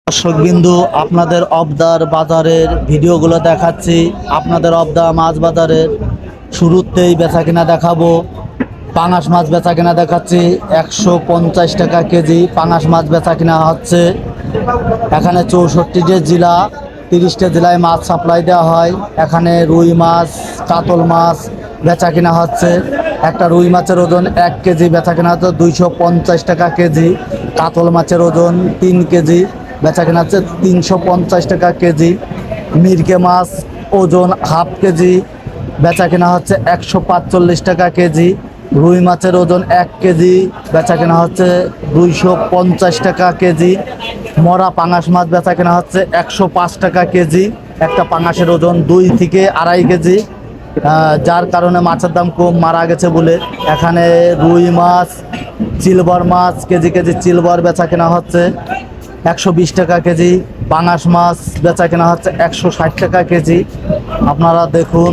দর্শকবিন্দু, আপনাদের অবদার বাজারের ভিডিওগুলো দেখাচ্ছি। আপনাদের অবদা মাছ বাজারের শুরুতেই বেচা কিনা দেখাবো। পাঙাশ মাছ বেচা কিনা দেখাচ্ছি। 150 টাকা কেজি পাঙাশ মাছ বেচা কিনা হচ্ছে। এখানে 64টে জেলা, 30টে জেলায় মাছ সাপ্লাই দেওয়া হয়। এখানে রুই মাছ, কাতল মাছ বেচা কিনা হচ্ছে। একটা রুই মাছের ওজন 1 কেজি বেচা কিনা হচ্ছে 250 টাকা কেজি। কাতল মাছের ওজন 3 কেজি বেচা কিনা হচ্ছে 350 টাকা কেজি। মিরকে মাছ ওজন হাফ কেজি বেচা কিনা হচ্ছে 145 টাকা কেজি। রুই মাছের ওজন 1 কেজি বেচা কেনা হচ্ছে 250 টাকা কেজি। মরা পাঙাশ মাছ বেচা কেনা হচ্ছে 105 টাকা কেজি। একটা পাঙাশের ওজন 2 থেকে 2.5 কেজি, যার কারণে মাছের দাম কম, মারা গেছে বলে। এখানে রুই মাছ, সিলভার মাছ কেজি কেজি সিলভার বেচা কেনা হচ্ছে 120 টাকা কেজি। পাঙাশ মাছ বেচা কেনা হচ্ছে 160 টাকা কেজি। আপনারা দেখুন,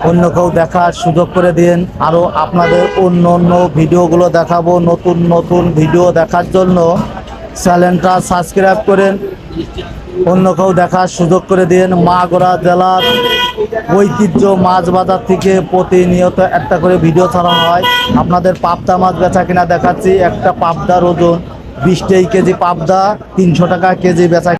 অন্য কেউ দেখার সুযোগ করে দিন। আরও আপনাদের অন্য অন্য ভিডিওগুলো দেখাবো। নতুন নতুন ভিডিও দেখার জন্য চ্যানেলটা সাবস্ক্রাইব করেন, অন্য কেউ দেখার সুযোগ করে দিন। মাগুরা জেলার ঐতিহ্য মাছ বাজার থেকে প্রতিনিয়ত একটা করে ভিডিও ছাড়া হয়। আপনাদের পাবদা মাছ বেচা কিনা দেখাচ্ছি। একটা পাবদার ওজন 20 কেজি পাবদা 300 টাকা কেজি বেচা